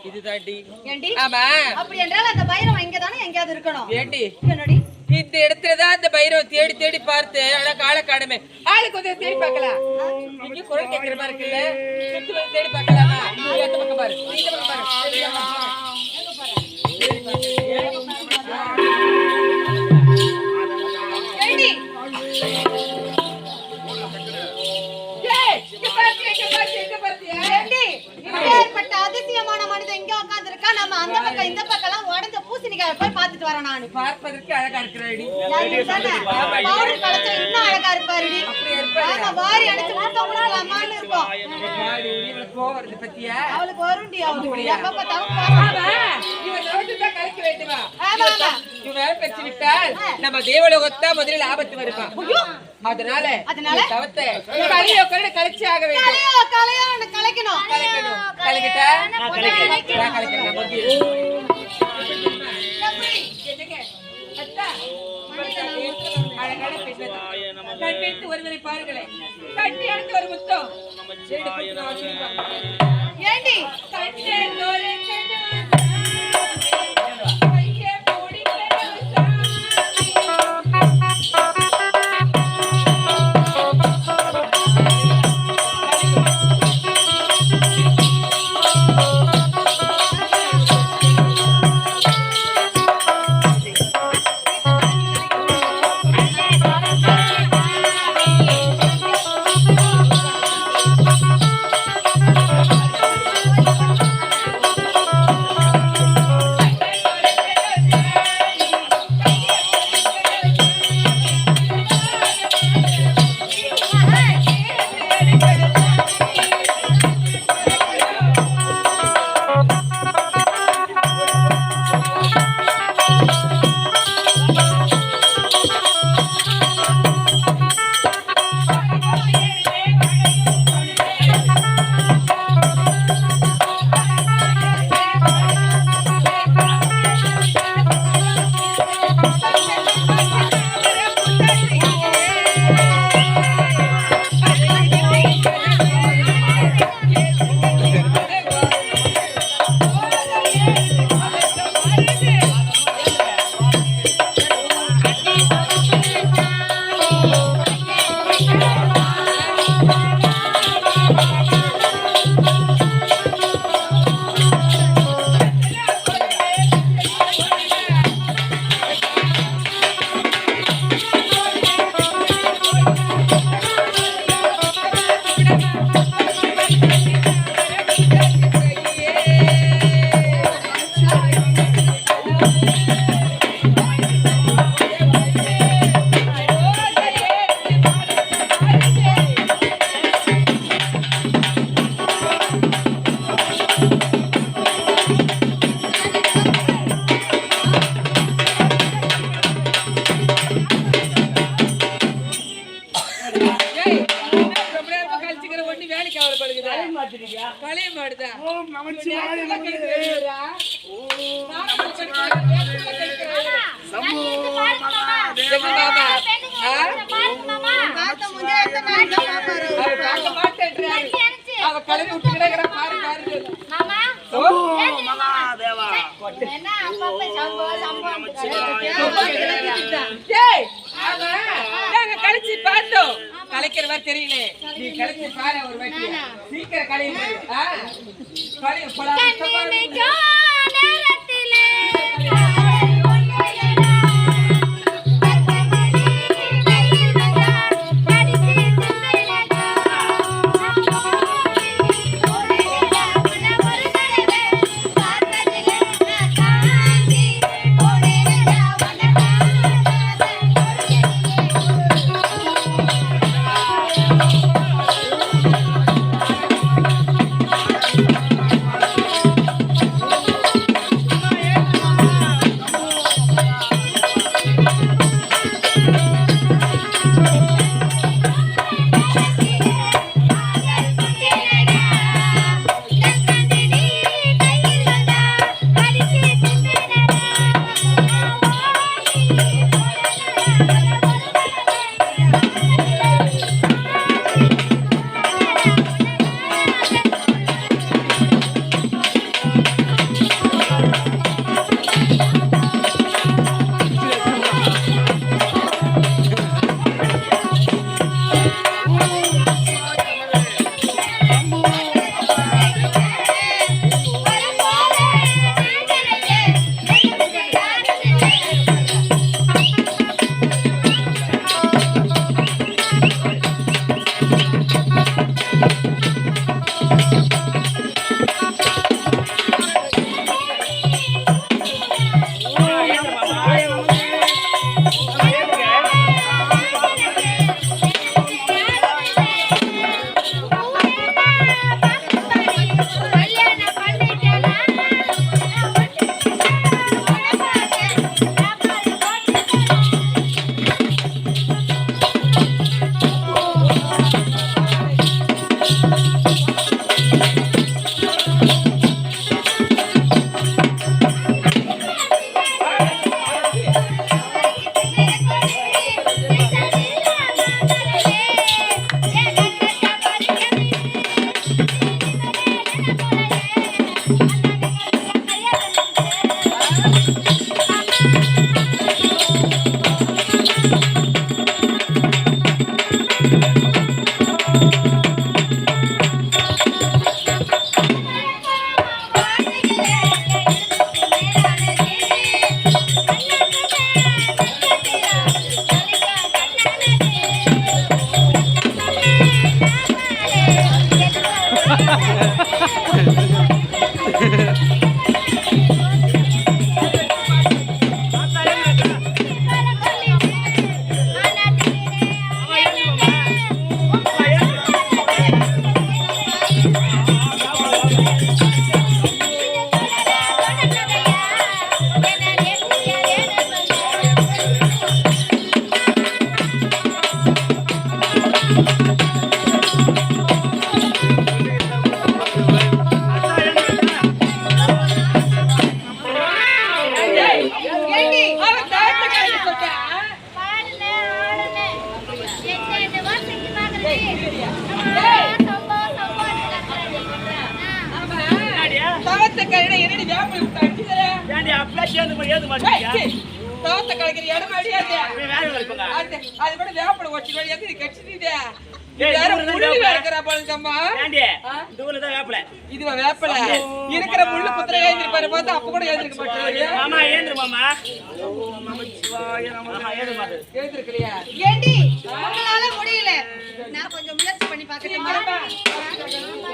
இதுதாண்டி. ஏண்டி? ஆமா. அப்படி என்றால் அந்த பைரவன் இங்க தானே எங்கயாவது இருக்கணும். ஏண்டி? என்னடி? இந்த இடத்துலதான் அந்த பைரவன் தேடி தேடி பார்த்து கால காணுமே. ஆளுக்கு கொஞ்சம் தேடி பார்க்கலாம். இங்க குரல் கேட்கிற மாதிரி இருக்குல்ல, சுத்தி வந்து தேடி பார்க்கலாமா? இந்த பக்கம் பாரு, இந்த பக்கம் பாரு. ஏண்டி? இப்பேற்பட்ட அதிசயமான மனிதன் இங்க உட்கார்ந்து இருக்கா. நம்ம அந்த பக்கம் இந்த பக்கம் உடஞ்ச பூசணிக்காய் போய் பார்த்துட்டு வரேன். நானு பார்ப்பதற்கு அழகா இருக்கிறாடி. பவுடர் கலச்சா இன்னும் அழகா இருப்பாருடி. ஆமா, வாரி அடிச்சு முத்தம் கொடுக்கலாமான்னு இருக்கும். போறது பத்தியா அவளுக்கு வருண்டி. அவளுக்கு எப்ப பார்த்தாலும் கலைக்க வேண்டுமா? இவன் பெற்று விட்டால் நம்ம தேவலோகத்தா முதலில் ஆபத்து வருமா? அதனால தவத்தை கலைச்சி ஆக வேண்டும். கலைக்கணும். கலைக்கிட்டா கட்டிட்டு ஒருவரை பாருங்களேன். கட்டி அடுத்து ஒரு முத்தம். ஏண்டி? கழிச்சு பார்த்தோம். கலைக்கிறவா தெரியல. நீ கலைச்சு பாரு ஒரு வாட்டி. சீக்கிரம் கலையுங்க. தவத்தை கழிட என்னடி வேப்பை விட்டு அடிச்சுதே ஏன்டி அப்படியே சேர்ந்து போய் ஏது மாட்டீங்க தவத்தை கழிக்கிற இடம் அடியாதே வேற இருப்பங்க அது கூட வேப்பை வச்சு வழி எது கெச்சிட்டே ஏய் யாரும் முள்ளு இருக்கற பாருங்கம்மா ஏன்டி இந்த ஊர்ல தான் வேப்பல இதுவா வேப்பல இருக்கிற முள்ளு குத்துற ஏந்திருப்பாரு பார்த்தா அப்ப கூட ஏந்திருக்க மாட்டாரு மாமா ஏந்திரு மாமா நமச்சிவாய நமஹ ஏந்திரு மாடு ஏந்திருக்கலையா ஏண்டி உங்களால முடியல நான் கொஞ்சம் முயற்சி பண்ணி பார்க்கட்டுமா